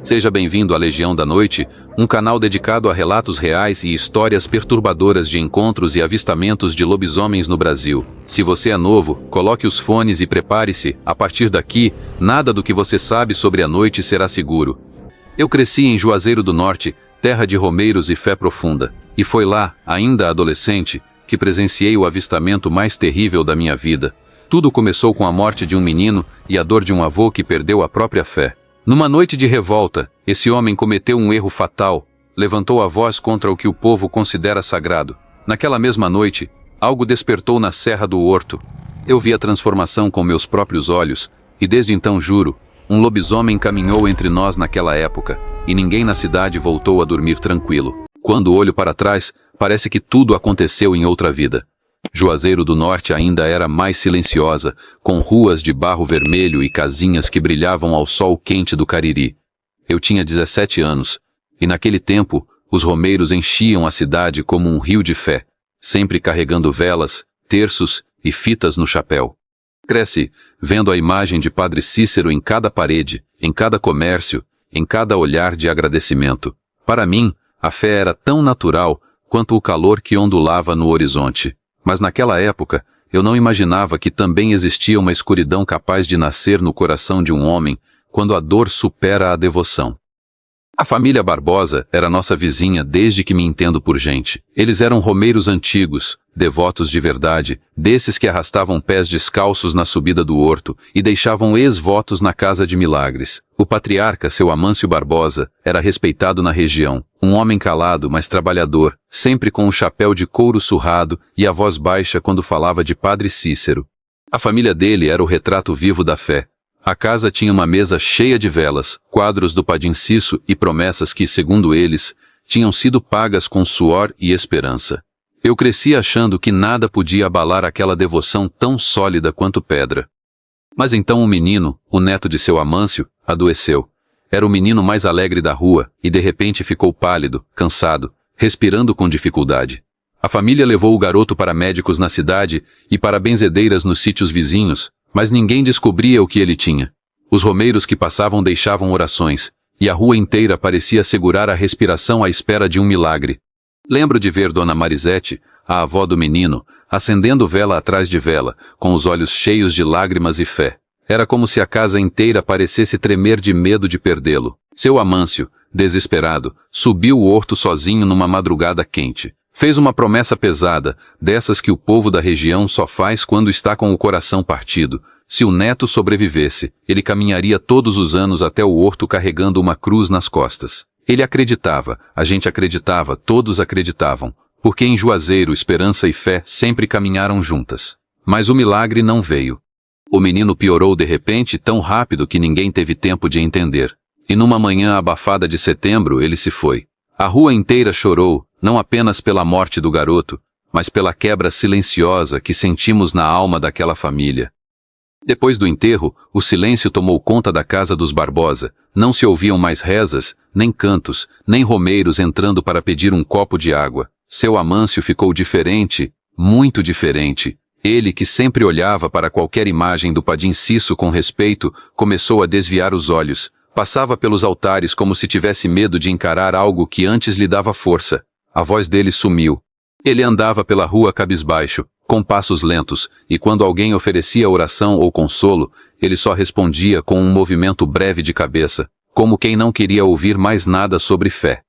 Seja bem-vindo à Legião da Noite, um canal dedicado a relatos reais e histórias perturbadoras de encontros e avistamentos de lobisomens no Brasil. Se você é novo, coloque os fones e prepare-se. A partir daqui, nada do que você sabe sobre a noite será seguro. Eu cresci em Juazeiro do Norte, terra de romeiros e fé profunda. E foi lá, ainda adolescente, que presenciei o avistamento mais terrível da minha vida. Tudo começou com a morte de um menino e a dor de um avô que perdeu a própria fé. Numa noite de revolta, esse homem cometeu um erro fatal, levantou a voz contra o que o povo considera sagrado. Naquela mesma noite, algo despertou na Serra do Horto. Eu vi a transformação com meus próprios olhos, e desde então juro, um lobisomem caminhou entre nós naquela época, e ninguém na cidade voltou a dormir tranquilo. Quando olho para trás, parece que tudo aconteceu em outra vida. Juazeiro do Norte ainda era mais silenciosa, com ruas de barro vermelho e casinhas que brilhavam ao sol quente do Cariri. Eu tinha 17 anos, e naquele tempo, os romeiros enchiam a cidade como um rio de fé, sempre carregando velas, terços e fitas no chapéu. Cresci, vendo a imagem de Padre Cícero em cada parede, em cada comércio, em cada olhar de agradecimento. Para mim, a fé era tão natural quanto o calor que ondulava no horizonte. Mas naquela época, eu não imaginava que também existia uma escuridão capaz de nascer no coração de um homem quando a dor supera a devoção. A família Barbosa era nossa vizinha desde que me entendo por gente. Eles eram romeiros antigos, devotos de verdade, desses que arrastavam pés descalços na subida do horto e deixavam ex-votos na casa de milagres. O patriarca, seu Amâncio Barbosa, era respeitado na região, um homem calado, mas trabalhador, sempre com um chapéu de couro surrado e a voz baixa quando falava de Padre Cícero. A família dele era o retrato vivo da fé. A casa tinha uma mesa cheia de velas, quadros do Padim Cisso e promessas que, segundo eles, tinham sido pagas com suor e esperança. Eu cresci achando que nada podia abalar aquela devoção tão sólida quanto pedra. Mas então um menino, o neto de seu Amâncio, adoeceu. Era o menino mais alegre da rua e de repente ficou pálido, cansado, respirando com dificuldade. A família levou o garoto para médicos na cidade e para benzedeiras nos sítios vizinhos, mas ninguém descobria o que ele tinha. Os romeiros que passavam deixavam orações, e a rua inteira parecia segurar a respiração à espera de um milagre. Lembro de ver Dona Marisete, a avó do menino, acendendo vela atrás de vela, com os olhos cheios de lágrimas e fé. Era como se a casa inteira parecesse tremer de medo de perdê-lo. Seu Amâncio, desesperado, subiu o horto sozinho numa madrugada quente. Fez uma promessa pesada, dessas que o povo da região só faz quando está com o coração partido. Se o neto sobrevivesse, ele caminharia todos os anos até o horto carregando uma cruz nas costas. Ele acreditava, a gente acreditava, todos acreditavam, porque em Juazeiro esperança e fé sempre caminharam juntas. Mas o milagre não veio. O menino piorou de repente tão rápido que ninguém teve tempo de entender. E numa manhã abafada de setembro ele se foi. A rua inteira chorou, não apenas pela morte do garoto, mas pela quebra silenciosa que sentimos na alma daquela família. Depois do enterro, o silêncio tomou conta da casa dos Barbosa. Não se ouviam mais rezas, nem cantos, nem romeiros entrando para pedir um copo de água. Seu Amâncio ficou diferente, muito diferente. Ele, que sempre olhava para qualquer imagem do Padim Cisso com respeito, começou a desviar os olhos. Passava pelos altares como se tivesse medo de encarar algo que antes lhe dava força. A voz dele sumiu. Ele andava pela rua cabisbaixo, com passos lentos, e quando alguém oferecia oração ou consolo, ele só respondia com um movimento breve de cabeça, como quem não queria ouvir mais nada sobre fé.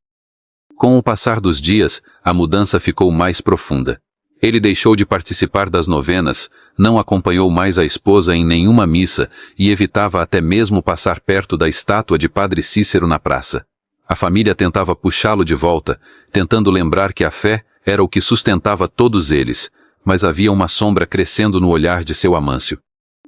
Com o passar dos dias, a mudança ficou mais profunda. Ele deixou de participar das novenas, não acompanhou mais a esposa em nenhuma missa e evitava até mesmo passar perto da estátua de Padre Cícero na praça. A família tentava puxá-lo de volta, tentando lembrar que a fé era o que sustentava todos eles, mas havia uma sombra crescendo no olhar de seu Amâncio.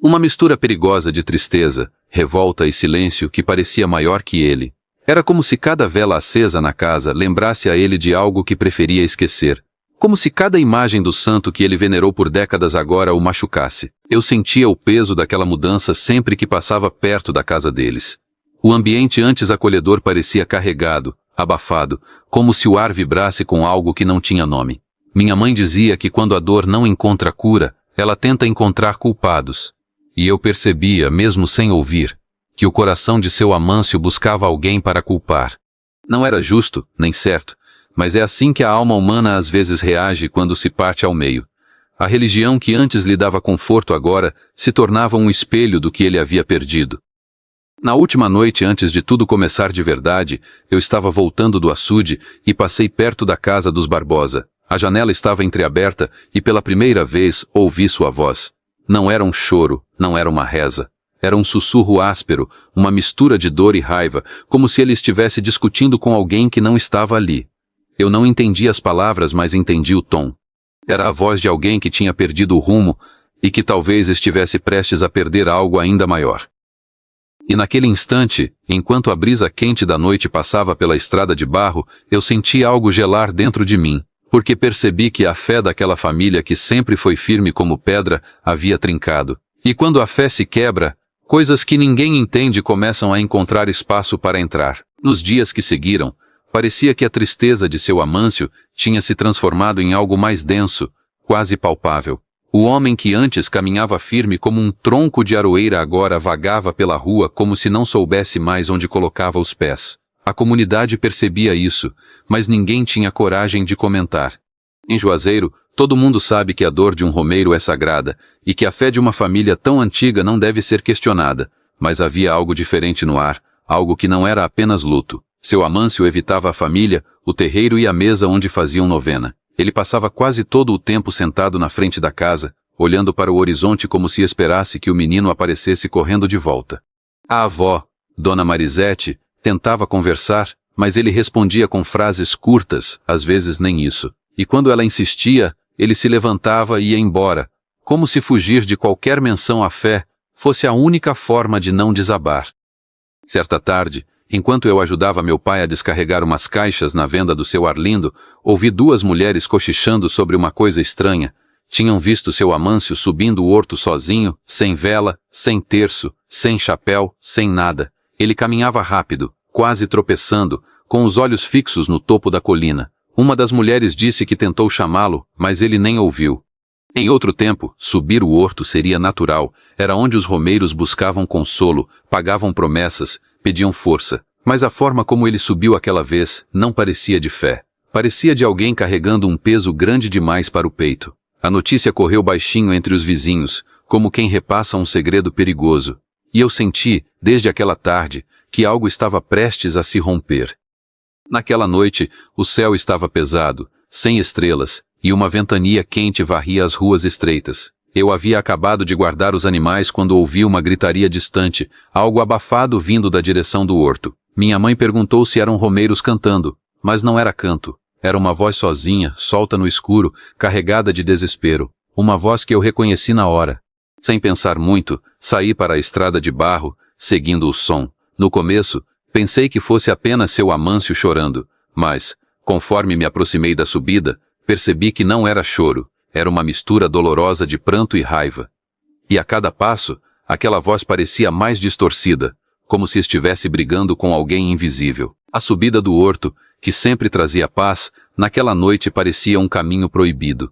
Uma mistura perigosa de tristeza, revolta e silêncio que parecia maior que ele. Era como se cada vela acesa na casa lembrasse a ele de algo que preferia esquecer. Como se cada imagem do santo que ele venerou por décadas agora o machucasse. Eu sentia o peso daquela mudança sempre que passava perto da casa deles. O ambiente antes acolhedor parecia carregado, abafado, como se o ar vibrasse com algo que não tinha nome. Minha mãe dizia que quando a dor não encontra cura, ela tenta encontrar culpados. E eu percebia, mesmo sem ouvir, que o coração de seu Amâncio buscava alguém para culpar. Não era justo, nem certo, mas é assim que a alma humana às vezes reage quando se parte ao meio. A religião que antes lhe dava conforto agora se tornava um espelho do que ele havia perdido. Na última noite, antes de tudo começar de verdade, eu estava voltando do açude e passei perto da casa dos Barbosa. A janela estava entreaberta e pela primeira vez ouvi sua voz. Não era um choro, não era uma reza. Era um sussurro áspero, uma mistura de dor e raiva, como se ele estivesse discutindo com alguém que não estava ali. Eu não entendi as palavras, mas entendi o tom. Era a voz de alguém que tinha perdido o rumo e que talvez estivesse prestes a perder algo ainda maior. E naquele instante, enquanto a brisa quente da noite passava pela estrada de barro, eu senti algo gelar dentro de mim, porque percebi que a fé daquela família que sempre foi firme como pedra havia trincado. E quando a fé se quebra, coisas que ninguém entende começam a encontrar espaço para entrar. Nos dias que seguiram, parecia que a tristeza de seu Amâncio tinha se transformado em algo mais denso, quase palpável. O homem que antes caminhava firme como um tronco de aroeira agora vagava pela rua como se não soubesse mais onde colocava os pés. A comunidade percebia isso, mas ninguém tinha coragem de comentar. Em Juazeiro, todo mundo sabe que a dor de um romeiro é sagrada e que a fé de uma família tão antiga não deve ser questionada, mas havia algo diferente no ar, algo que não era apenas luto. Seu Amâncio evitava a família, o terreiro e a mesa onde faziam novena. Ele passava quase todo o tempo sentado na frente da casa, olhando para o horizonte como se esperasse que o menino aparecesse correndo de volta. A avó, Dona Marisete, tentava conversar, mas ele respondia com frases curtas, às vezes nem isso. E quando ela insistia, ele se levantava e ia embora, como se fugir de qualquer menção à fé fosse a única forma de não desabar. Certa tarde, enquanto eu ajudava meu pai a descarregar umas caixas na venda do seu Arlindo, ouvi duas mulheres cochichando sobre uma coisa estranha. Tinham visto seu Amâncio subindo o horto sozinho, sem vela, sem terço, sem chapéu, sem nada. Ele caminhava rápido, quase tropeçando, com os olhos fixos no topo da colina. Uma das mulheres disse que tentou chamá-lo, mas ele nem ouviu. Em outro tempo, subir o horto seria natural. Era onde os romeiros buscavam consolo, pagavam promessas, pediam força. Mas a forma como ele subiu aquela vez não parecia de fé. Parecia de alguém carregando um peso grande demais para o peito. A notícia correu baixinho entre os vizinhos, como quem repassa um segredo perigoso. E eu senti, desde aquela tarde, que algo estava prestes a se romper. Naquela noite, o céu estava pesado, sem estrelas, e uma ventania quente varria as ruas estreitas. Eu havia acabado de guardar os animais quando ouvi uma gritaria distante, algo abafado vindo da direção do horto. Minha mãe perguntou se eram romeiros cantando, mas não era canto. Era uma voz sozinha, solta no escuro, carregada de desespero. Uma voz que eu reconheci na hora. Sem pensar muito, saí para a estrada de barro, seguindo o som. No começo, pensei que fosse apenas seu Amâncio chorando, mas, conforme me aproximei da subida, percebi que não era choro, era uma mistura dolorosa de pranto e raiva. E a cada passo, aquela voz parecia mais distorcida, como se estivesse brigando com alguém invisível. A subida do horto, que sempre trazia paz, naquela noite parecia um caminho proibido.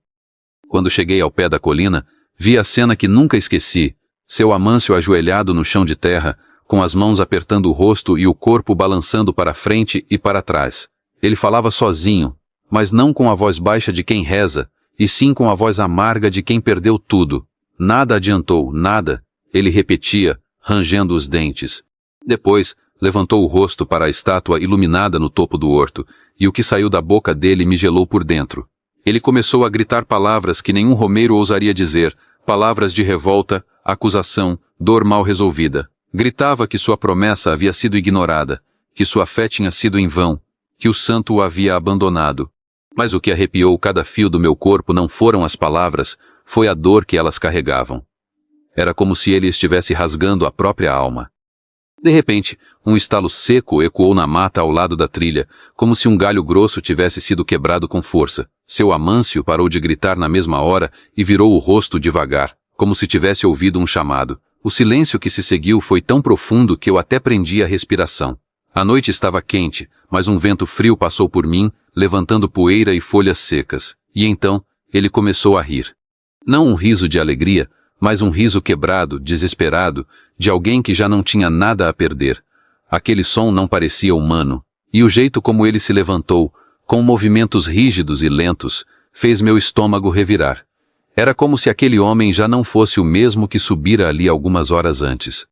Quando cheguei ao pé da colina, vi a cena que nunca esqueci, seu Amâncio ajoelhado no chão de terra, com as mãos apertando o rosto e o corpo balançando para frente e para trás. Ele falava sozinho, mas não com a voz baixa de quem reza, e sim com a voz amarga de quem perdeu tudo. Nada adiantou, nada, ele repetia, rangendo os dentes. Depois, levantou o rosto para a estátua iluminada no topo do horto, e o que saiu da boca dele me gelou por dentro. Ele começou a gritar palavras que nenhum romeiro ousaria dizer, palavras de revolta, acusação, dor mal resolvida. Gritava que sua promessa havia sido ignorada, que sua fé tinha sido em vão, que o santo o havia abandonado. Mas o que arrepiou cada fio do meu corpo não foram as palavras, foi a dor que elas carregavam. Era como se ele estivesse rasgando a própria alma. De repente, um estalo seco ecoou na mata ao lado da trilha, como se um galho grosso tivesse sido quebrado com força. Seu Amâncio parou de gritar na mesma hora e virou o rosto devagar, como se tivesse ouvido um chamado. O silêncio que se seguiu foi tão profundo que eu até prendi a respiração. A noite estava quente, mas um vento frio passou por mim, levantando poeira e folhas secas. E então, ele começou a rir. Não um riso de alegria, mas um riso quebrado, desesperado, de alguém que já não tinha nada a perder. Aquele som não parecia humano, e o jeito como ele se levantou, com movimentos rígidos e lentos, fez meu estômago revirar. Era como se aquele homem já não fosse o mesmo que subira ali algumas horas antes.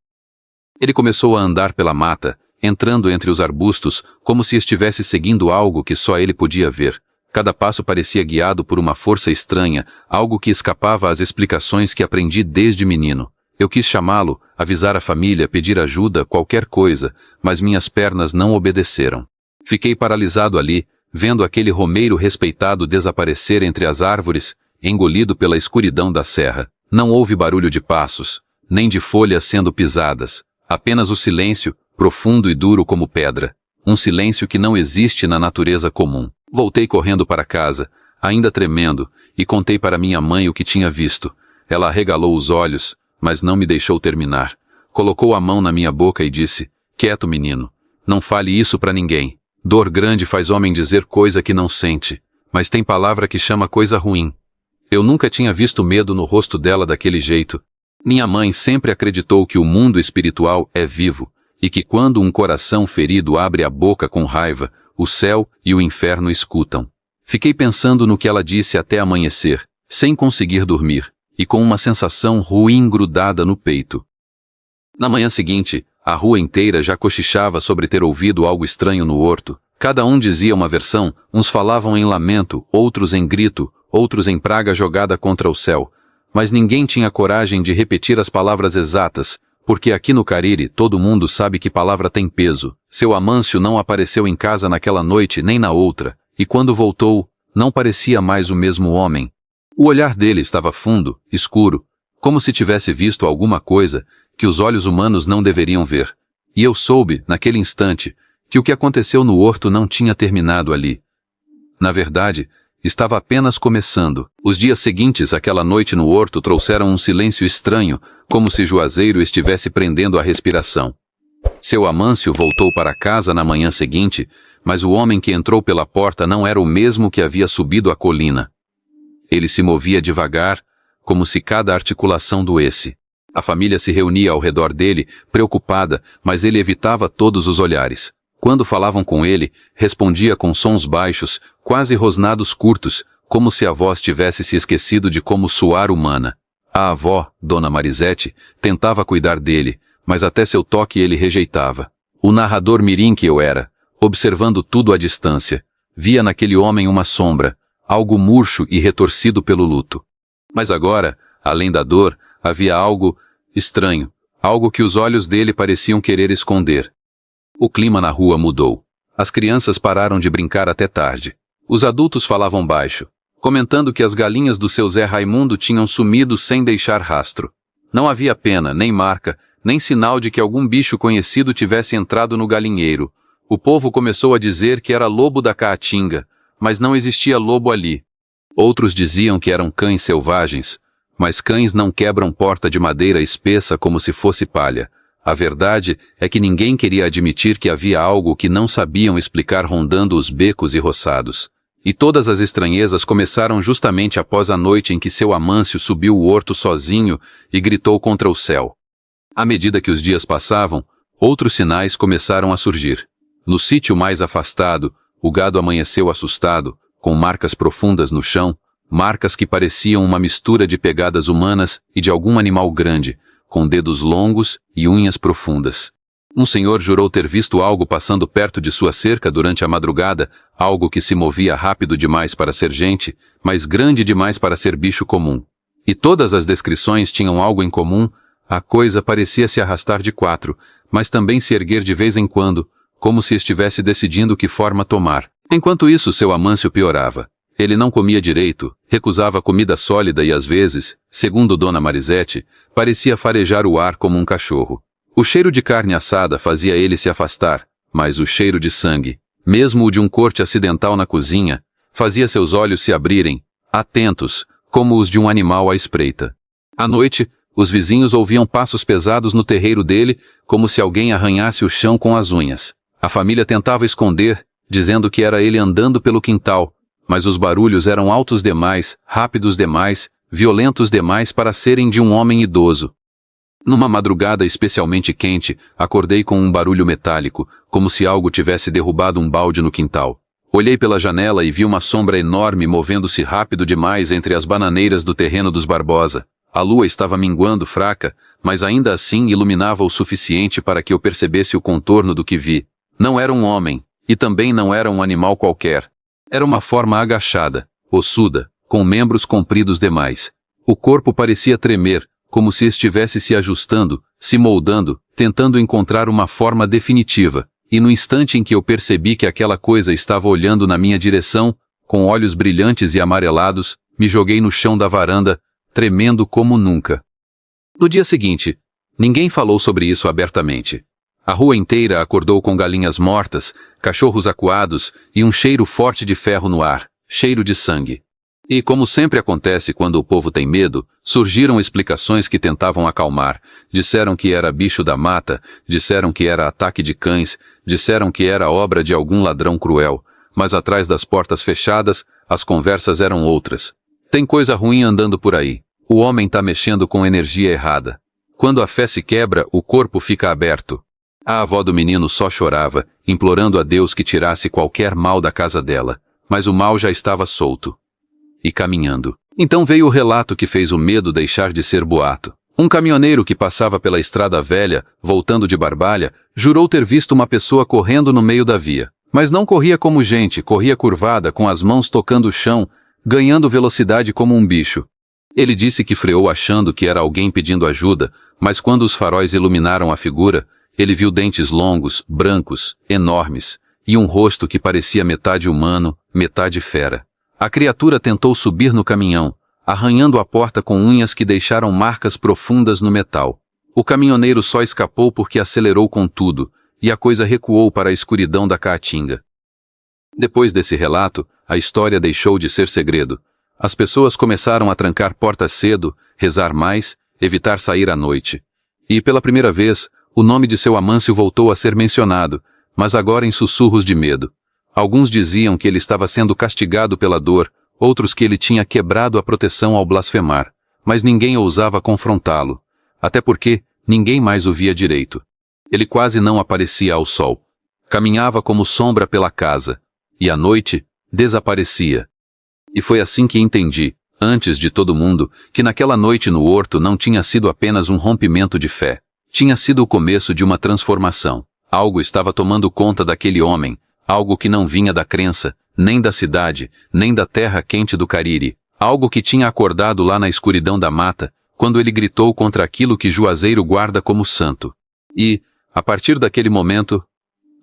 Ele começou a andar pela mata, entrando entre os arbustos, como se estivesse seguindo algo que só ele podia ver. Cada passo parecia guiado por uma força estranha, algo que escapava às explicações que aprendi desde menino. Eu quis chamá-lo, avisar a família, pedir ajuda, qualquer coisa, mas minhas pernas não obedeceram. Fiquei paralisado ali, vendo aquele romeiro respeitado desaparecer entre as árvores, engolido pela escuridão da serra. Não houve barulho de passos, nem de folhas sendo pisadas, apenas o silêncio, profundo e duro como pedra. Um silêncio que não existe na natureza comum. Voltei correndo para casa, ainda tremendo, e contei para minha mãe o que tinha visto. Ela arregalou os olhos, mas não me deixou terminar. Colocou a mão na minha boca e disse: "Quieto, menino. Não fale isso para ninguém. Dor grande faz homem dizer coisa que não sente, mas tem palavra que chama coisa ruim." Eu nunca tinha visto medo no rosto dela daquele jeito. Minha mãe sempre acreditou que o mundo espiritual é vivo, e que quando um coração ferido abre a boca com raiva, o céu e o inferno escutam. Fiquei pensando no que ela disse até amanhecer, sem conseguir dormir, e com uma sensação ruim grudada no peito. Na manhã seguinte, a rua inteira já cochichava sobre ter ouvido algo estranho no horto. Cada um dizia uma versão, uns falavam em lamento, outros em grito, outros em praga jogada contra o céu. Mas ninguém tinha coragem de repetir as palavras exatas, porque aqui no Cariri todo mundo sabe que palavra tem peso. Seu Amâncio não apareceu em casa naquela noite nem na outra, e quando voltou, não parecia mais o mesmo homem. O olhar dele estava fundo, escuro, como se tivesse visto alguma coisa que os olhos humanos não deveriam ver. E eu soube, naquele instante, que o que aconteceu no horto não tinha terminado ali. Na verdade, estava apenas começando. Os dias seguintes àquela noite no horto trouxeram um silêncio estranho, como se Juazeiro estivesse prendendo a respiração. Seu Amâncio voltou para casa na manhã seguinte, mas o homem que entrou pela porta não era o mesmo que havia subido a colina. Ele se movia devagar, como se cada articulação doesse. A família se reunia ao redor dele, preocupada, mas ele evitava todos os olhares. Quando falavam com ele, respondia com sons baixos, quase rosnados curtos, como se a voz tivesse se esquecido de como soar humana. A avó, Dona Marisete, tentava cuidar dele, mas até seu toque ele rejeitava. O narrador mirim que eu era, observando tudo à distância, via naquele homem uma sombra, algo murcho e retorcido pelo luto. Mas agora, além da dor, havia algo estranho, algo que os olhos dele pareciam querer esconder. O clima na rua mudou. As crianças pararam de brincar até tarde. Os adultos falavam baixo, comentando que as galinhas do seu Zé Raimundo tinham sumido sem deixar rastro. Não havia pena, nem marca, nem sinal de que algum bicho conhecido tivesse entrado no galinheiro. O povo começou a dizer que era lobo da Caatinga, mas não existia lobo ali. Outros diziam que eram cães selvagens, mas cães não quebram porta de madeira espessa como se fosse palha. A verdade é que ninguém queria admitir que havia algo que não sabiam explicar rondando os becos e roçados. E todas as estranhezas começaram justamente após a noite em que seu Amâncio subiu o horto sozinho e gritou contra o céu. À medida que os dias passavam, outros sinais começaram a surgir. No sítio mais afastado, o gado amanheceu assustado, com marcas profundas no chão, marcas que pareciam uma mistura de pegadas humanas e de algum animal grande, com dedos longos e unhas profundas. Um senhor jurou ter visto algo passando perto de sua cerca durante a madrugada, algo que se movia rápido demais para ser gente, mas grande demais para ser bicho comum. E todas as descrições tinham algo em comum, a coisa parecia se arrastar de quatro, mas também se erguer de vez em quando, como se estivesse decidindo que forma tomar. Enquanto isso, seu Amâncio piorava. Ele não comia direito, recusava comida sólida e às vezes, segundo Dona Marisete, parecia farejar o ar como um cachorro. O cheiro de carne assada fazia ele se afastar, mas o cheiro de sangue, mesmo o de um corte acidental na cozinha, fazia seus olhos se abrirem, atentos, como os de um animal à espreita. À noite, os vizinhos ouviam passos pesados no terreiro dele, como se alguém arranhasse o chão com as unhas. A família tentava esconder, dizendo que era ele andando pelo quintal, mas os barulhos eram altos demais, rápidos demais, violentos demais para serem de um homem idoso. Numa madrugada especialmente quente, acordei com um barulho metálico, como se algo tivesse derrubado um balde no quintal. Olhei pela janela e vi uma sombra enorme movendo-se rápido demais entre as bananeiras do terreno dos Barbosa. A lua estava minguando fraca, mas ainda assim iluminava o suficiente para que eu percebesse o contorno do que vi. Não era um homem, e também não era um animal qualquer. Era uma forma agachada, ossuda, com membros compridos demais. O corpo parecia tremer, como se estivesse se ajustando, se moldando, tentando encontrar uma forma definitiva. E no instante em que eu percebi que aquela coisa estava olhando na minha direção, com olhos brilhantes e amarelados, me joguei no chão da varanda, tremendo como nunca. No dia seguinte, ninguém falou sobre isso abertamente. A rua inteira acordou com galinhas mortas, cachorros acuados e um cheiro forte de ferro no ar, cheiro de sangue. E, como sempre acontece quando o povo tem medo, surgiram explicações que tentavam acalmar. Disseram que era bicho da mata, disseram que era ataque de cães, disseram que era obra de algum ladrão cruel, mas atrás das portas fechadas, as conversas eram outras. Tem coisa ruim andando por aí. O homem tá mexendo com energia errada. Quando a fé se quebra, o corpo fica aberto. A avó do menino só chorava, implorando a Deus que tirasse qualquer mal da casa dela, mas o mal já estava solto. E caminhando. Então veio o relato que fez o medo deixar de ser boato. Um caminhoneiro que passava pela estrada velha, voltando de Barbalha, jurou ter visto uma pessoa correndo no meio da via. Mas não corria como gente, corria curvada, com as mãos tocando o chão, ganhando velocidade como um bicho. Ele disse que freou achando que era alguém pedindo ajuda, mas quando os faróis iluminaram a figura, ele viu dentes longos, brancos, enormes, e um rosto que parecia metade humano, metade fera. A criatura tentou subir no caminhão, arranhando a porta com unhas que deixaram marcas profundas no metal. O caminhoneiro só escapou porque acelerou com tudo, e a coisa recuou para a escuridão da caatinga. Depois desse relato, a história deixou de ser segredo. As pessoas começaram a trancar portas cedo, rezar mais, evitar sair à noite. E, pela primeira vez, o nome de seu Amâncio voltou a ser mencionado, mas agora em sussurros de medo. Alguns diziam que ele estava sendo castigado pela dor, outros que ele tinha quebrado a proteção ao blasfemar, mas ninguém ousava confrontá-lo, até porque ninguém mais o via direito. Ele quase não aparecia ao sol. Caminhava como sombra pela casa, e à noite, desaparecia. E foi assim que entendi, antes de todo mundo, que naquela noite no horto não tinha sido apenas um rompimento de fé. Tinha sido o começo de uma transformação. Algo estava tomando conta daquele homem, algo que não vinha da crença, nem da cidade, nem da terra quente do Cariri, algo que tinha acordado lá na escuridão da mata, quando ele gritou contra aquilo que Juazeiro guarda como santo. E, a partir daquele momento,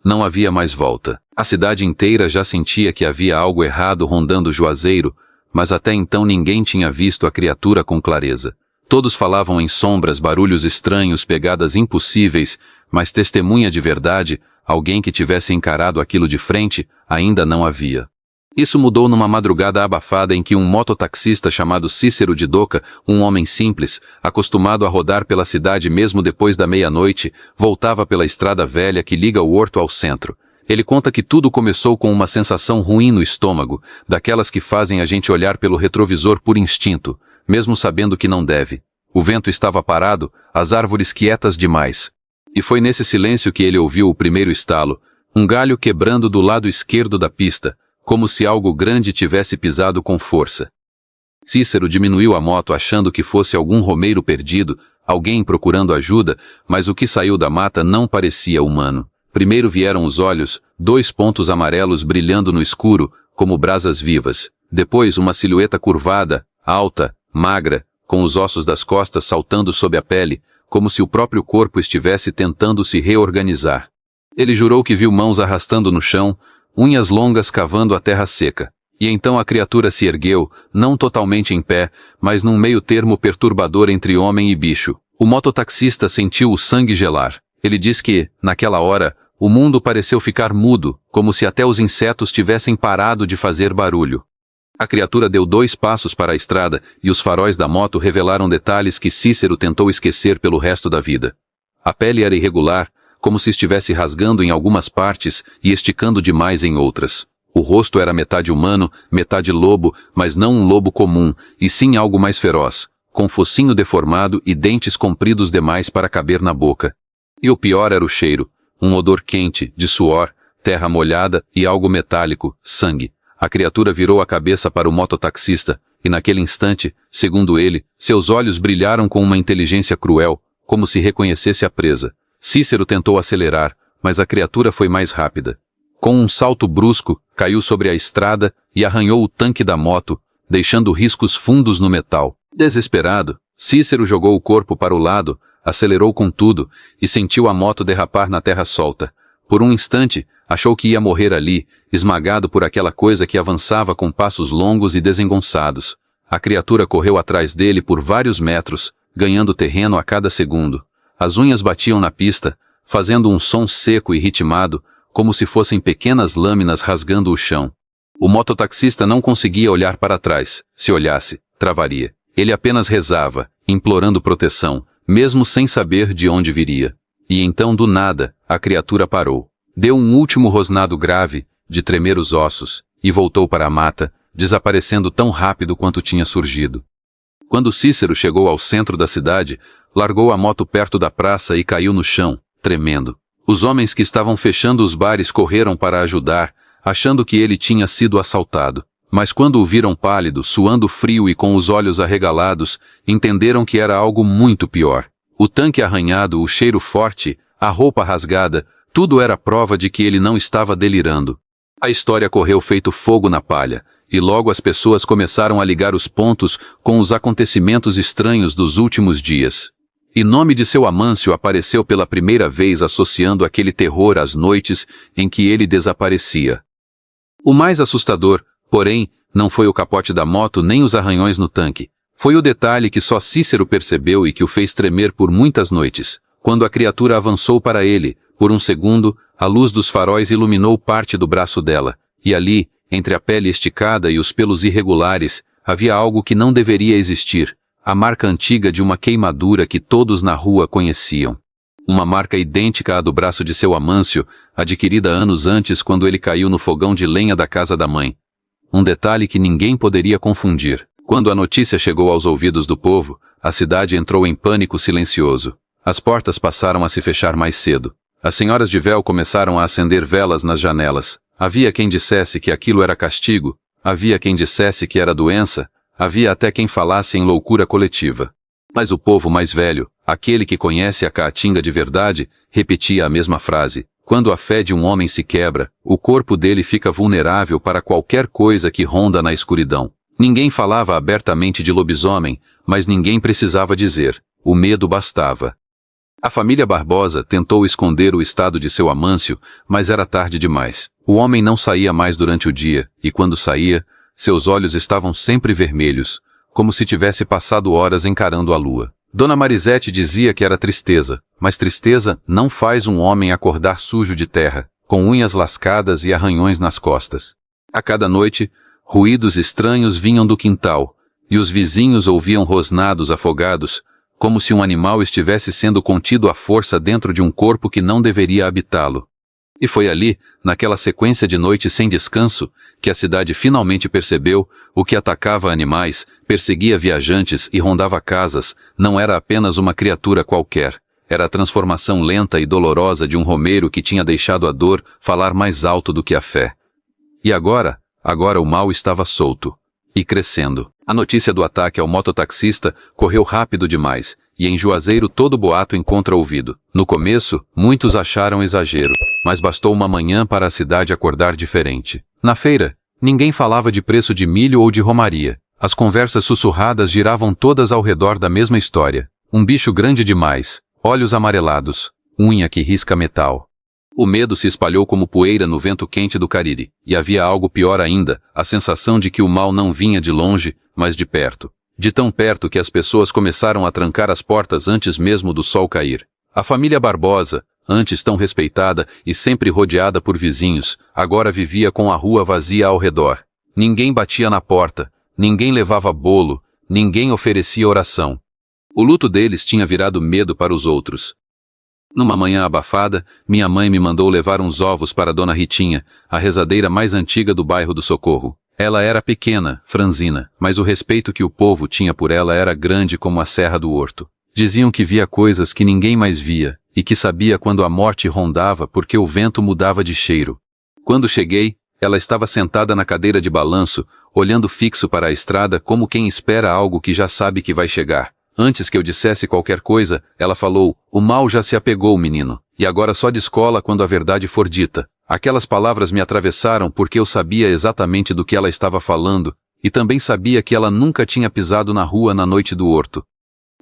não havia mais volta. A cidade inteira já sentia que havia algo errado rondando Juazeiro, mas até então ninguém tinha visto a criatura com clareza. Todos falavam em sombras, barulhos estranhos, pegadas impossíveis, mas testemunha de verdade, alguém que tivesse encarado aquilo de frente, ainda não havia. Isso mudou numa madrugada abafada em que um mototaxista chamado Cícero de Doca, um homem simples, acostumado a rodar pela cidade mesmo depois da meia-noite, voltava pela estrada velha que liga o horto ao centro. Ele conta que tudo começou com uma sensação ruim no estômago, daquelas que fazem a gente olhar pelo retrovisor por instinto, mesmo sabendo que não deve. O vento estava parado, as árvores quietas demais. E foi nesse silêncio que ele ouviu o primeiro estalo, um galho quebrando do lado esquerdo da pista, como se algo grande tivesse pisado com força. Cícero diminuiu a moto achando que fosse algum romeiro perdido, alguém procurando ajuda, mas o que saiu da mata não parecia humano. Primeiro vieram os olhos, 2 pontos amarelos brilhando no escuro, como brasas vivas. Depois uma silhueta curvada, alta, magra, com os ossos das costas saltando sob a pele, como se o próprio corpo estivesse tentando se reorganizar. Ele jurou que viu mãos arrastando no chão, unhas longas cavando a terra seca. E então a criatura se ergueu, não totalmente em pé, mas num meio termo perturbador entre homem e bicho. O mototaxista sentiu o sangue gelar. Ele diz que, naquela hora, o mundo pareceu ficar mudo, como se até os insetos tivessem parado de fazer barulho. A criatura deu 2 passos para a estrada, e os faróis da moto revelaram detalhes que Cícero tentou esquecer pelo resto da vida. A pele era irregular, como se estivesse rasgando em algumas partes e esticando demais em outras. O rosto era metade humano, metade lobo, mas não um lobo comum, e sim algo mais feroz, com focinho deformado e dentes compridos demais para caber na boca. E o pior era o cheiro, um odor quente, de suor, terra molhada e algo metálico, sangue. A criatura virou a cabeça para o mototaxista, e naquele instante, segundo ele, seus olhos brilharam com uma inteligência cruel, como se reconhecesse a presa. Cícero tentou acelerar, mas a criatura foi mais rápida. Com um salto brusco, caiu sobre a estrada e arranhou o tanque da moto, deixando riscos fundos no metal. Desesperado, Cícero jogou o corpo para o lado, acelerou com tudo e sentiu a moto derrapar na terra solta. Por um instante, achou que ia morrer ali, esmagado por aquela coisa que avançava com passos longos e desengonçados. A criatura correu atrás dele por vários metros, ganhando terreno a cada segundo. As unhas batiam na pista, fazendo um som seco e ritmado, como se fossem pequenas lâminas rasgando o chão. O mototaxista não conseguia olhar para trás. Se olhasse, travaria. Ele apenas rezava, implorando proteção, mesmo sem saber de onde viria. E então, do nada, a criatura parou. Deu um último rosnado grave, de tremer os ossos, e voltou para a mata, desaparecendo tão rápido quanto tinha surgido. Quando Cícero chegou ao centro da cidade, largou a moto perto da praça e caiu no chão, tremendo. Os homens que estavam fechando os bares correram para ajudar, achando que ele tinha sido assaltado. Mas quando o viram pálido, suando frio e com os olhos arregalados, entenderam que era algo muito pior. O tanque arranhado, o cheiro forte, a roupa rasgada, tudo era prova de que ele não estava delirando. A história correu feito fogo na palha, e logo as pessoas começaram a ligar os pontos com os acontecimentos estranhos dos últimos dias. E nome de seu Amâncio apareceu pela primeira vez associando aquele terror às noites em que ele desaparecia. O mais assustador, porém, não foi o capote da moto nem os arranhões no tanque. Foi o detalhe que só Cícero percebeu e que o fez tremer por muitas noites. Quando a criatura avançou para ele, por um segundo, a luz dos faróis iluminou parte do braço dela, e ali, entre a pele esticada e os pelos irregulares, havia algo que não deveria existir. A marca antiga de uma queimadura que todos na rua conheciam. Uma marca idêntica à do braço de seu Amâncio, adquirida anos antes quando ele caiu no fogão de lenha da casa da mãe. Um detalhe que ninguém poderia confundir. Quando a notícia chegou aos ouvidos do povo, a cidade entrou em pânico silencioso. As portas passaram a se fechar mais cedo. As senhoras de véu começaram a acender velas nas janelas. Havia quem dissesse que aquilo era castigo, havia quem dissesse que era doença, havia até quem falasse em loucura coletiva. Mas o povo mais velho, aquele que conhece a caatinga de verdade, repetia a mesma frase. Quando a fé de um homem se quebra, o corpo dele fica vulnerável para qualquer coisa que ronda na escuridão. Ninguém falava abertamente de lobisomem, mas ninguém precisava dizer. O medo bastava. A família Barbosa tentou esconder o estado de seu Amâncio, mas era tarde demais. O homem não saía mais durante o dia, e quando saía, seus olhos estavam sempre vermelhos, como se tivesse passado horas encarando a lua. Dona Marisete dizia que era tristeza, mas tristeza não faz um homem acordar sujo de terra, com unhas lascadas e arranhões nas costas. A cada noite, ruídos estranhos vinham do quintal, e os vizinhos ouviam rosnados afogados, como se um animal estivesse sendo contido à força dentro de um corpo que não deveria habitá-lo. E foi ali, naquela sequência de noites sem descanso, que a cidade finalmente percebeu o que atacava animais, perseguia viajantes e rondava casas, não era apenas uma criatura qualquer. Era a transformação lenta e dolorosa de um romeiro que tinha deixado a dor falar mais alto do que a fé. E agora o mal estava solto. E crescendo. A notícia do ataque ao mototaxista correu rápido demais, e em Juazeiro todo boato encontra ouvido. No começo, muitos acharam exagero, mas bastou uma manhã para a cidade acordar diferente. Na feira, ninguém falava de preço de milho ou de romaria. As conversas sussurradas giravam todas ao redor da mesma história. Um bicho grande demais, olhos amarelados, unha que risca metal. O medo se espalhou como poeira no vento quente do Cariri, e havia algo pior ainda, a sensação de que o mal não vinha de longe, mas de perto. De tão perto que as pessoas começaram a trancar as portas antes mesmo do sol cair. A família Barbosa, antes tão respeitada e sempre rodeada por vizinhos, agora vivia com a rua vazia ao redor. Ninguém batia na porta, ninguém levava bolo, ninguém oferecia oração. O luto deles tinha virado medo para os outros. Numa manhã abafada, minha mãe me mandou levar uns ovos para Dona Ritinha, a rezadeira mais antiga do bairro do Socorro. Ela era pequena, franzina, mas o respeito que o povo tinha por ela era grande como a serra do Horto. Diziam que via coisas que ninguém mais via, e que sabia quando a morte rondava porque o vento mudava de cheiro. Quando cheguei, ela estava sentada na cadeira de balanço, olhando fixo para a estrada como quem espera algo que já sabe que vai chegar. Antes que eu dissesse qualquer coisa, ela falou: "O mal já se apegou, menino, e agora só descola quando a verdade for dita." Aquelas palavras me atravessaram porque eu sabia exatamente do que ela estava falando, e também sabia que ela nunca tinha pisado na rua na noite do Horto.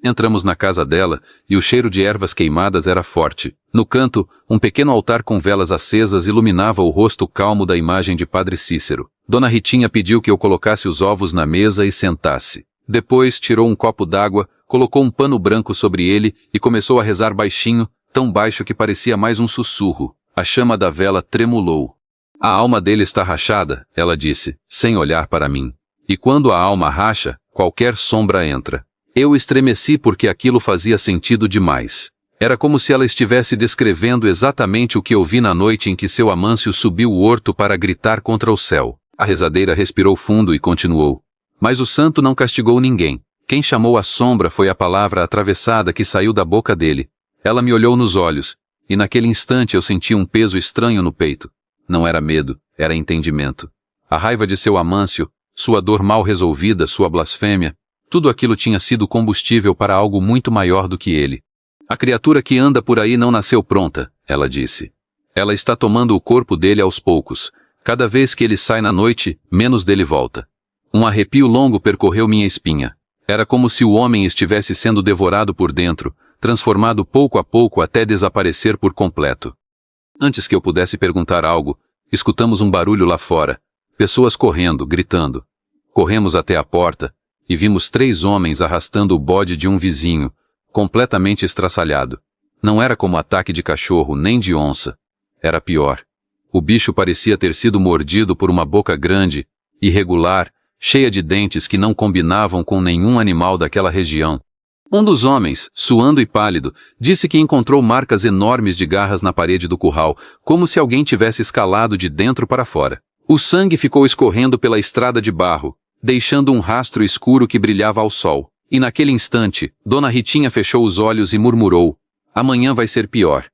Entramos na casa dela, e o cheiro de ervas queimadas era forte. No canto, um pequeno altar com velas acesas iluminava o rosto calmo da imagem de Padre Cícero. Dona Ritinha pediu que eu colocasse os ovos na mesa e sentasse. Depois tirou um copo d'água, colocou um pano branco sobre ele e começou a rezar baixinho, tão baixo que parecia mais um sussurro. A chama da vela tremulou. "A alma dele está rachada", ela disse, sem olhar para mim. "E quando a alma racha, qualquer sombra entra." Eu estremeci porque aquilo fazia sentido demais. Era como se ela estivesse descrevendo exatamente o que eu vi na noite em que seu Amâncio subiu o horto para gritar contra o céu. A rezadeira respirou fundo e continuou: "Mas o santo não castigou ninguém. Quem chamou a sombra foi a palavra atravessada que saiu da boca dele." Ela me olhou nos olhos, e naquele instante eu senti um peso estranho no peito. Não era medo, era entendimento. A raiva de seu Amâncio, sua dor mal resolvida, sua blasfêmia, tudo aquilo tinha sido combustível para algo muito maior do que ele. "A criatura que anda por aí não nasceu pronta", ela disse. "Ela está tomando o corpo dele aos poucos. Cada vez que ele sai na noite, menos dele volta." Um arrepio longo percorreu minha espinha. Era como se o homem estivesse sendo devorado por dentro, transformado pouco a pouco até desaparecer por completo. Antes que eu pudesse perguntar algo, escutamos um barulho lá fora. Pessoas correndo, gritando. Corremos até a porta e vimos 3 homens arrastando o bode de um vizinho, completamente estraçalhado. Não era como ataque de cachorro nem de onça. Era pior. O bicho parecia ter sido mordido por uma boca grande, irregular, cheia de dentes que não combinavam com nenhum animal daquela região. Um dos homens, suando e pálido, disse que encontrou marcas enormes de garras na parede do curral, como se alguém tivesse escalado de dentro para fora. O sangue ficou escorrendo pela estrada de barro, deixando um rastro escuro que brilhava ao sol. E naquele instante, Dona Ritinha fechou os olhos e murmurou: "Amanhã vai ser pior."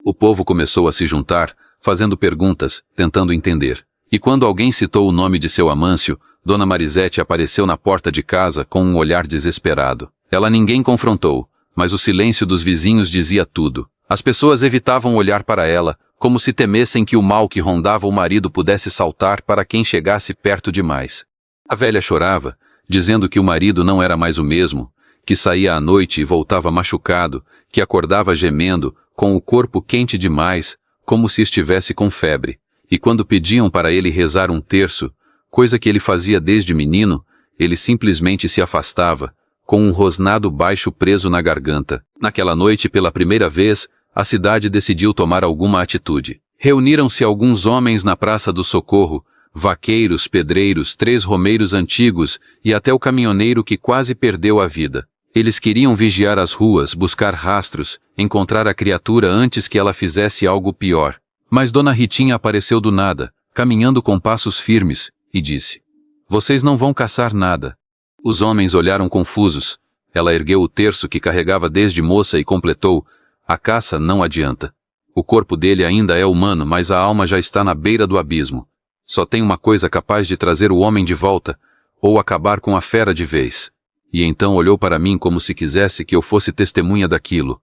O povo começou a se juntar, fazendo perguntas, tentando entender. E quando alguém citou o nome de seu Amâncio, Dona Marisete apareceu na porta de casa com um olhar desesperado. Ela ninguém confrontou, mas o silêncio dos vizinhos dizia tudo. As pessoas evitavam olhar para ela, como se temessem que o mal que rondava o marido pudesse saltar para quem chegasse perto demais. A velha chorava, dizendo que o marido não era mais o mesmo, que saía à noite e voltava machucado, que acordava gemendo, com o corpo quente demais, como se estivesse com febre. E quando pediam para ele rezar um terço, coisa que ele fazia desde menino, ele simplesmente se afastava, com um rosnado baixo preso na garganta. Naquela noite, pela primeira vez, a cidade decidiu tomar alguma atitude. Reuniram-se alguns homens na Praça do Socorro, vaqueiros, pedreiros, 3 romeiros antigos e até o caminhoneiro que quase perdeu a vida. Eles queriam vigiar as ruas, buscar rastros, encontrar a criatura antes que ela fizesse algo pior. Mas Dona Ritinha apareceu do nada, caminhando com passos firmes, e disse: "Vocês não vão caçar nada." Os homens olharam confusos. Ela ergueu o terço que carregava desde moça e completou: "A caça não adianta. O corpo dele ainda é humano, mas a alma já está na beira do abismo. Só tem uma coisa capaz de trazer o homem de volta, ou acabar com a fera de vez." E então olhou para mim como se quisesse que eu fosse testemunha daquilo.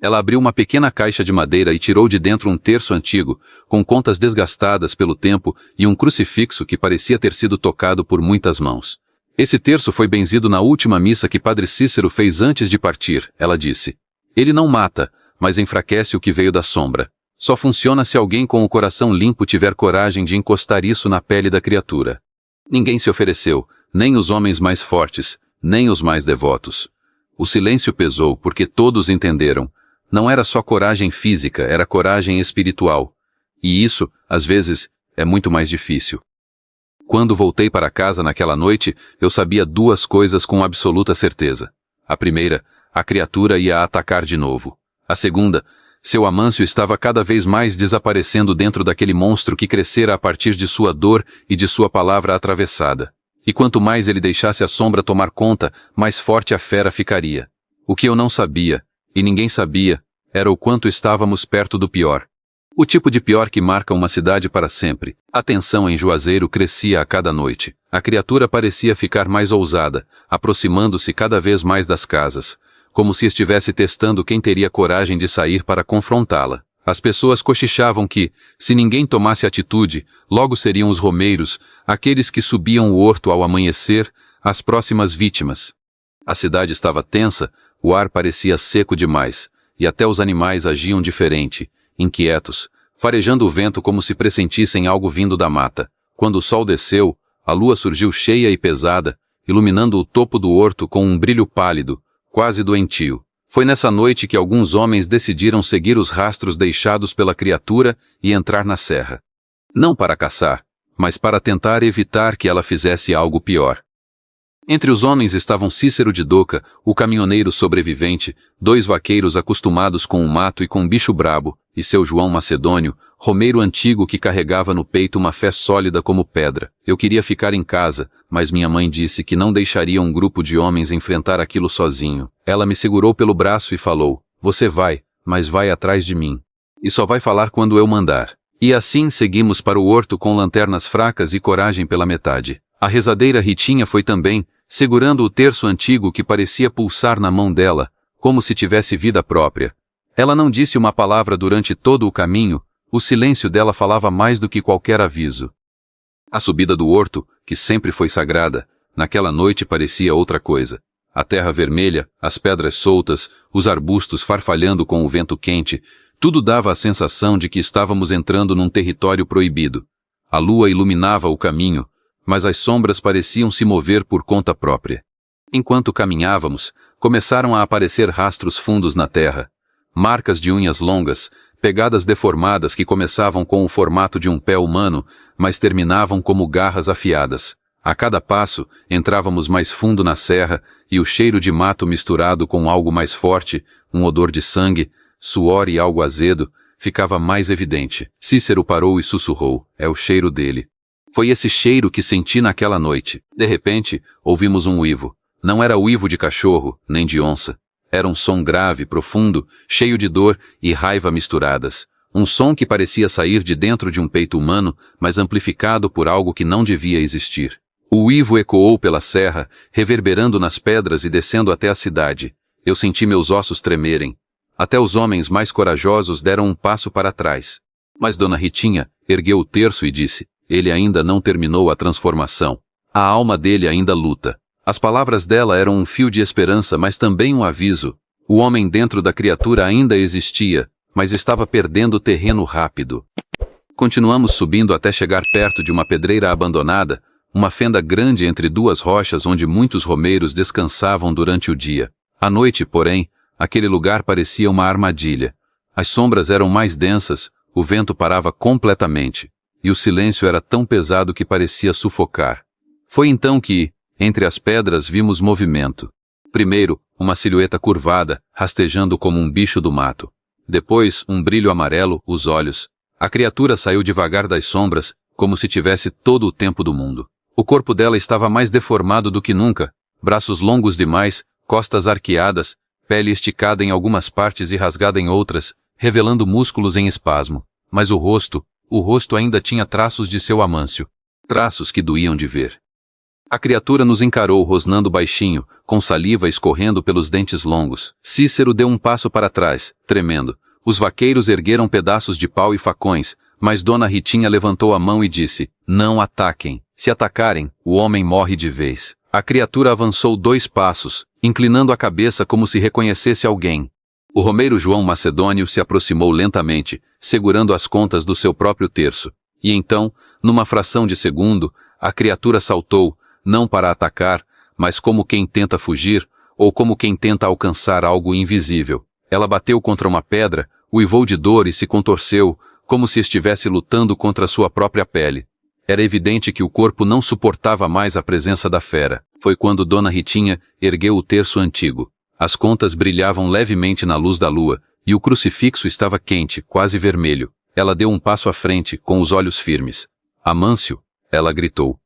Ela abriu uma pequena caixa de madeira e tirou de dentro um terço antigo, com contas desgastadas pelo tempo e um crucifixo que parecia ter sido tocado por muitas mãos. "Esse terço foi benzido na última missa que Padre Cícero fez antes de partir", ela disse. "Ele não mata, mas enfraquece o que veio da sombra. Só funciona se alguém com o coração limpo tiver coragem de encostar isso na pele da criatura." Ninguém se ofereceu, nem os homens mais fortes, nem os mais devotos. O silêncio pesou porque todos entenderam. Não era só coragem física, era coragem espiritual. E isso, às vezes, é muito mais difícil. Quando voltei para casa naquela noite, eu sabia 2 coisas com absoluta certeza. A primeira, a criatura ia atacar de novo. A segunda, seu Amâncio estava cada vez mais desaparecendo dentro daquele monstro que crescera a partir de sua dor e de sua palavra atravessada. E quanto mais ele deixasse a sombra tomar conta, mais forte a fera ficaria. O que eu não sabia, e ninguém sabia, era o quanto estávamos perto do pior. O tipo de pior que marca uma cidade para sempre. A tensão em Juazeiro crescia a cada noite. A criatura parecia ficar mais ousada, aproximando-se cada vez mais das casas, como se estivesse testando quem teria coragem de sair para confrontá-la. As pessoas cochichavam que, se ninguém tomasse atitude, logo seriam os romeiros, aqueles que subiam o horto ao amanhecer, as próximas vítimas. A cidade estava tensa, o ar parecia seco demais, e até os animais agiam diferente, inquietos, farejando o vento como se pressentissem algo vindo da mata. Quando o sol desceu, a lua surgiu cheia e pesada, iluminando o topo do horto com um brilho pálido, quase doentio. Foi nessa noite que alguns homens decidiram seguir os rastros deixados pela criatura e entrar na serra. Não para caçar, mas para tentar evitar que ela fizesse algo pior. Entre os homens estavam Cícero de Doca, o caminhoneiro sobrevivente, 2 vaqueiros acostumados com o mato e com bicho brabo, e seu João Macedônio, romeiro antigo que carregava no peito uma fé sólida como pedra. Eu queria ficar em casa, mas minha mãe disse que não deixaria um grupo de homens enfrentar aquilo sozinho. Ela me segurou pelo braço e falou: "Você vai, mas vai atrás de mim. E só vai falar quando eu mandar." E assim seguimos para o horto com lanternas fracas e coragem pela metade. A rezadeira Ritinha foi também, segurando o terço antigo que parecia pulsar na mão dela, como se tivesse vida própria. Ela não disse uma palavra durante todo o caminho, o silêncio dela falava mais do que qualquer aviso. A subida do horto, que sempre foi sagrada, naquela noite parecia outra coisa. A terra vermelha, as pedras soltas, os arbustos farfalhando com o vento quente, tudo dava a sensação de que estávamos entrando num território proibido. A lua iluminava o caminho, mas as sombras pareciam se mover por conta própria. Enquanto caminhávamos, começaram a aparecer rastros fundos na terra, marcas de unhas longas, pegadas deformadas que começavam com o formato de um pé humano, mas terminavam como garras afiadas. A cada passo, entrávamos mais fundo na serra, e o cheiro de mato misturado com algo mais forte, um odor de sangue, suor e algo azedo, ficava mais evidente. Cícero parou e sussurrou: "É o cheiro dele." Foi esse cheiro que senti naquela noite. De repente, ouvimos um uivo. Não era uivo de cachorro, nem de onça. Era um som grave, profundo, cheio de dor e raiva misturadas. Um som que parecia sair de dentro de um peito humano, mas amplificado por algo que não devia existir. O uivo ecoou pela serra, reverberando nas pedras e descendo até a cidade. Eu senti meus ossos tremerem. Até os homens mais corajosos deram um passo para trás. Mas Dona Ritinha ergueu o terço e disse: "Ele ainda não terminou a transformação. A alma dele ainda luta." As palavras dela eram um fio de esperança, mas também um aviso. O homem dentro da criatura ainda existia, mas estava perdendo terreno rápido. Continuamos subindo até chegar perto de uma pedreira abandonada, uma fenda grande entre 2 rochas onde muitos romeiros descansavam durante o dia. À noite, porém, aquele lugar parecia uma armadilha. As sombras eram mais densas, o vento parava completamente, e o silêncio era tão pesado que parecia sufocar. Foi então que, entre as pedras, vimos movimento. Primeiro, uma silhueta curvada, rastejando como um bicho do mato. Depois, um brilho amarelo, os olhos. A criatura saiu devagar das sombras, como se tivesse todo o tempo do mundo. O corpo dela estava mais deformado do que nunca, braços longos demais, costas arqueadas, pele esticada em algumas partes e rasgada em outras, revelando músculos em espasmo. Mas o rosto ainda tinha traços de seu Amâncio. Traços que doíam de ver. A criatura nos encarou rosnando baixinho, com saliva escorrendo pelos dentes longos. Cícero deu um passo para trás, tremendo. Os vaqueiros ergueram pedaços de pau e facões, mas Dona Ritinha levantou a mão e disse: "Não ataquem. Se atacarem, o homem morre de vez." A criatura avançou 2 passos, inclinando a cabeça como se reconhecesse alguém. O romeiro João Macedônio se aproximou lentamente, segurando as contas do seu próprio terço. E então, numa fração de segundo, a criatura saltou, não para atacar, mas como quem tenta fugir, ou como quem tenta alcançar algo invisível. Ela bateu contra uma pedra, uivou de dor e se contorceu, como se estivesse lutando contra sua própria pele. Era evidente que o corpo não suportava mais a presença da fera. Foi quando Dona Ritinha ergueu o terço antigo. As contas brilhavam levemente na luz da lua, e o crucifixo estava quente, quase vermelho. Ela deu um passo à frente, com os olhos firmes. Amâncio, ela gritou.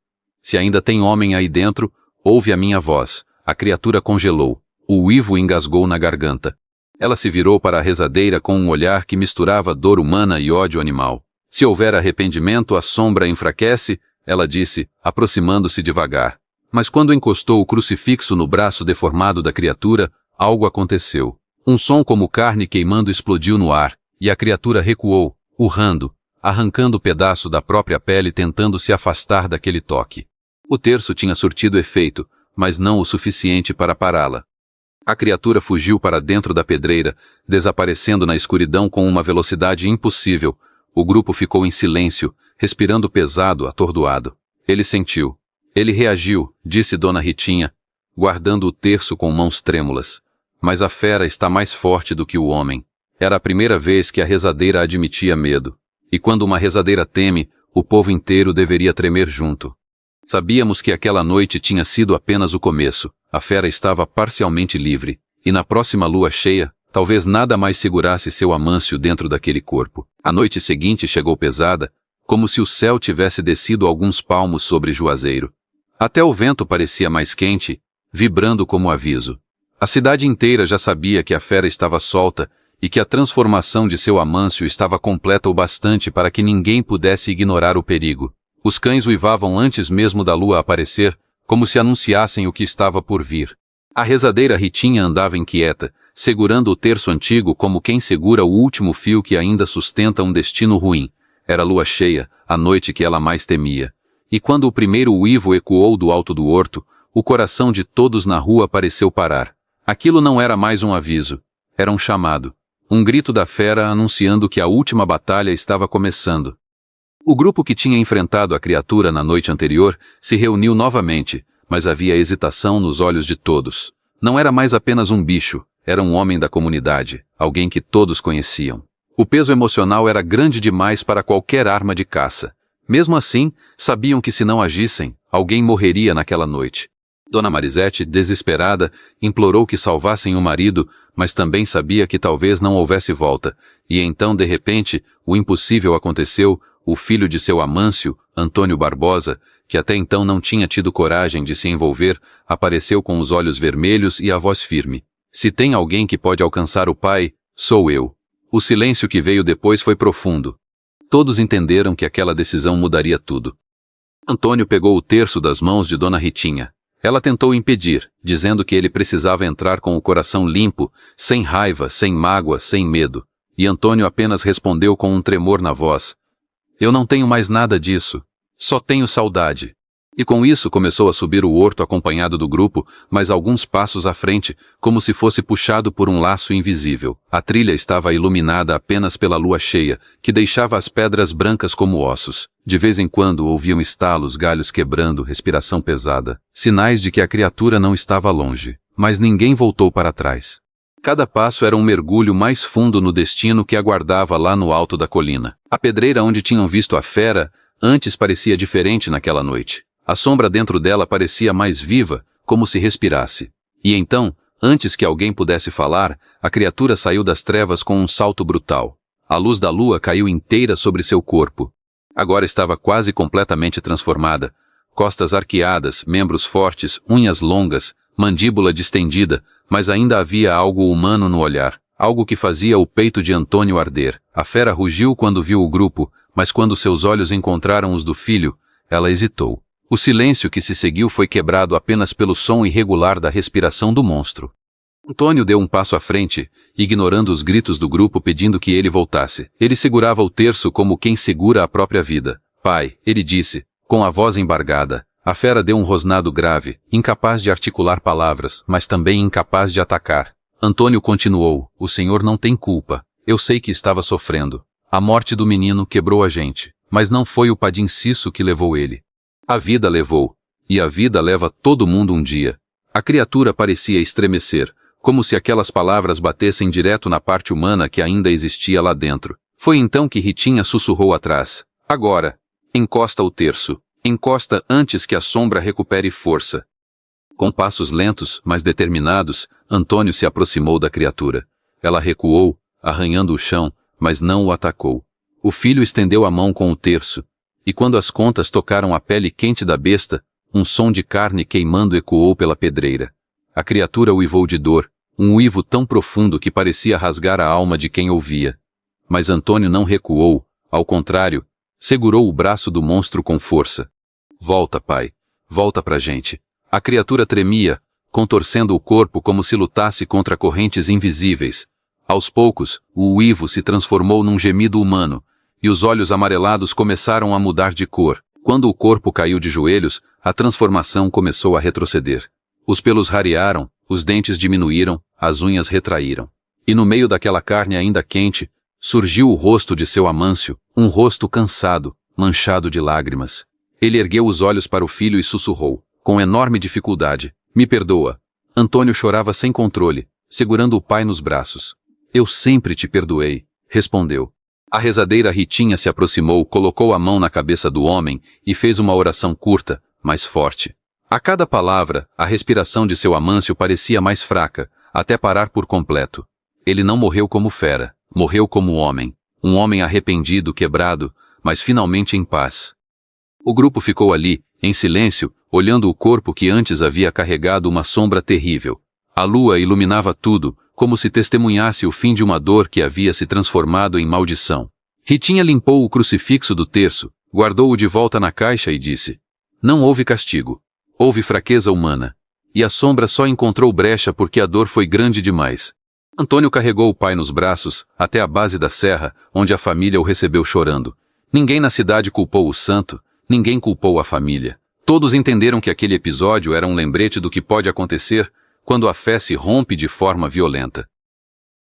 Se ainda tem homem aí dentro, ouve a minha voz. A criatura congelou. O uivo engasgou na garganta. Ela se virou para a rezadeira com um olhar que misturava dor humana e ódio animal. Se houver arrependimento, a sombra enfraquece, ela disse, aproximando-se devagar. Mas quando encostou o crucifixo no braço deformado da criatura, algo aconteceu. Um som como carne queimando explodiu no ar, e a criatura recuou, urrando, arrancando pedaço da própria pele tentando se afastar daquele toque. O terço tinha surtido efeito, mas não o suficiente para pará-la. A criatura fugiu para dentro da pedreira, desaparecendo na escuridão com uma velocidade impossível. O grupo ficou em silêncio, respirando pesado, atordoado. Ele sentiu. Ele reagiu, disse Dona Ritinha, guardando o terço com mãos trêmulas. Mas a fera está mais forte do que o homem. Era a primeira vez que a rezadeira admitia medo. E quando uma rezadeira teme, o povo inteiro deveria tremer junto. Sabíamos que aquela noite tinha sido apenas o começo. A fera estava parcialmente livre. E na próxima lua cheia, talvez nada mais segurasse seu Amâncio dentro daquele corpo. A noite seguinte chegou pesada, como se o céu tivesse descido alguns palmos sobre Juazeiro. Até o vento parecia mais quente, vibrando como aviso. A cidade inteira já sabia que a fera estava solta e que a transformação de seu Amâncio estava completa o bastante para que ninguém pudesse ignorar o perigo. Os cães uivavam antes mesmo da lua aparecer, como se anunciassem o que estava por vir. A rezadeira Ritinha andava inquieta, segurando o terço antigo como quem segura o último fio que ainda sustenta um destino ruim. Era lua cheia, a noite que ela mais temia. E quando o primeiro uivo ecoou do alto do horto, o coração de todos na rua pareceu parar. Aquilo não era mais um aviso. Era um chamado. Um grito da fera anunciando que a última batalha estava começando. O grupo que tinha enfrentado a criatura na noite anterior se reuniu novamente, mas havia hesitação nos olhos de todos. Não era mais apenas um bicho, era um homem da comunidade, alguém que todos conheciam. O peso emocional era grande demais para qualquer arma de caça. Mesmo assim, sabiam que se não agissem, alguém morreria naquela noite. Dona Marisete, desesperada, implorou que salvassem o marido, mas também sabia que talvez não houvesse volta. E então, de repente, o impossível aconteceu, o filho de seu Amâncio, Antônio Barbosa, que até então não tinha tido coragem de se envolver, apareceu com os olhos vermelhos e a voz firme. Se tem alguém que pode alcançar o pai, sou eu. O silêncio que veio depois foi profundo. Todos entenderam que aquela decisão mudaria tudo. Antônio pegou o terço das mãos de Dona Ritinha. Ela tentou impedir, dizendo que ele precisava entrar com o coração limpo, sem raiva, sem mágoa, sem medo. E Antônio apenas respondeu com um tremor na voz. Eu não tenho mais nada disso. Só tenho saudade. E com isso começou a subir o horto acompanhado do grupo, mas alguns passos à frente, como se fosse puxado por um laço invisível. A trilha estava iluminada apenas pela lua cheia, que deixava as pedras brancas como ossos. De vez em quando ouviam estalos, galhos quebrando, respiração pesada. Sinais de que a criatura não estava longe. Mas ninguém voltou para trás. Cada passo era um mergulho mais fundo no destino que aguardava lá no alto da colina. A pedreira onde tinham visto a fera antes parecia diferente naquela noite. A sombra dentro dela parecia mais viva, como se respirasse. E então, antes que alguém pudesse falar, a criatura saiu das trevas com um salto brutal. A luz da lua caiu inteira sobre seu corpo. Agora estava quase completamente transformada. Costas arqueadas, membros fortes, unhas longas, mandíbula distendida, mas ainda havia algo humano no olhar, algo que fazia o peito de Antônio arder. A fera rugiu quando viu o grupo, mas quando seus olhos encontraram os do filho, ela hesitou. O silêncio que se seguiu foi quebrado apenas pelo som irregular da respiração do monstro. Antônio deu um passo à frente, ignorando os gritos do grupo pedindo que ele voltasse. Ele segurava o terço como quem segura a própria vida. Pai, ele disse, com a voz embargada. A fera deu um rosnado grave, incapaz de articular palavras, mas também incapaz de atacar. Antônio continuou, o senhor não tem culpa. Eu sei que estava sofrendo. A morte do menino quebrou a gente, mas não foi o Padim Cisso que levou ele. A vida levou, e a vida leva todo mundo um dia. A criatura parecia estremecer, como se aquelas palavras batessem direto na parte humana que ainda existia lá dentro. Foi então que Ritinha sussurrou atrás. Agora, encosta o terço. Encosta antes que a sombra recupere força. Com passos lentos, mas determinados, Antônio se aproximou da criatura. Ela recuou, arranhando o chão, mas não o atacou. O filho estendeu a mão com o terço, e quando as contas tocaram a pele quente da besta, um som de carne queimando ecoou pela pedreira. A criatura uivou de dor, um uivo tão profundo que parecia rasgar a alma de quem ouvia. Mas Antônio não recuou, ao contrário, segurou o braço do monstro com força. Volta, pai. Volta pra gente. A criatura tremia, contorcendo o corpo como se lutasse contra correntes invisíveis. Aos poucos, o uivo se transformou num gemido humano, e os olhos amarelados começaram a mudar de cor. Quando o corpo caiu de joelhos, a transformação começou a retroceder. Os pelos rarearam, os dentes diminuíram, as unhas retraíram. E no meio daquela carne ainda quente, surgiu o rosto de seu Amâncio, um rosto cansado, manchado de lágrimas. Ele ergueu os olhos para o filho e sussurrou, com enorme dificuldade: "Me perdoa." Antônio chorava sem controle, segurando o pai nos braços. "Eu sempre te perdoei", respondeu. A rezadeira Ritinha se aproximou, colocou a mão na cabeça do homem e fez uma oração curta, mas forte. A cada palavra, a respiração de seu Amâncio parecia mais fraca, até parar por completo. Ele não morreu como fera, morreu como homem. Um homem arrependido, quebrado, mas finalmente em paz. O grupo ficou ali, em silêncio, olhando o corpo que antes havia carregado uma sombra terrível. A lua iluminava tudo, como se testemunhasse o fim de uma dor que havia se transformado em maldição. Ritinha limpou o crucifixo do terço, guardou-o de volta na caixa e disse: "Não houve castigo. Houve fraqueza humana. E a sombra só encontrou brecha porque a dor foi grande demais." Antônio carregou o pai nos braços, até a base da serra, onde a família o recebeu chorando. Ninguém na cidade culpou o santo, ninguém culpou a família. Todos entenderam que aquele episódio era um lembrete do que pode acontecer quando a fé se rompe de forma violenta.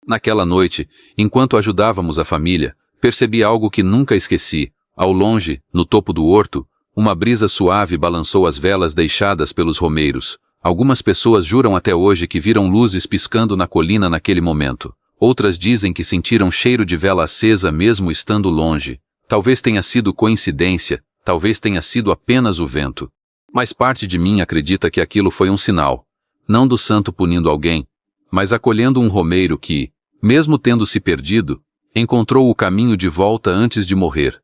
Naquela noite, enquanto ajudávamos a família, percebi algo que nunca esqueci. Ao longe, no topo do horto, uma brisa suave balançou as velas deixadas pelos romeiros. Algumas pessoas juram até hoje que viram luzes piscando na colina naquele momento. Outras dizem que sentiram cheiro de vela acesa mesmo estando longe. Talvez tenha sido coincidência, talvez tenha sido apenas o vento. Mas parte de mim acredita que aquilo foi um sinal. Não do santo punindo alguém, mas acolhendo um romeiro que, mesmo tendo se perdido, encontrou o caminho de volta antes de morrer.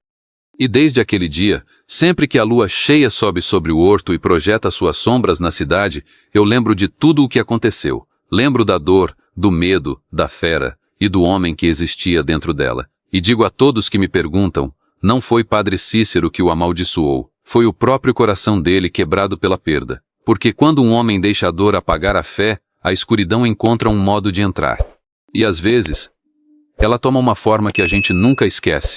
E desde aquele dia, sempre que a lua cheia sobe sobre o horto e projeta suas sombras na cidade, eu lembro de tudo o que aconteceu. Lembro da dor, do medo, da fera e do homem que existia dentro dela. E digo a todos que me perguntam, não foi Padre Cícero que o amaldiçoou, foi o próprio coração dele quebrado pela perda. Porque quando um homem deixa a dor apagar a fé, a escuridão encontra um modo de entrar. E às vezes, ela toma uma forma que a gente nunca esquece.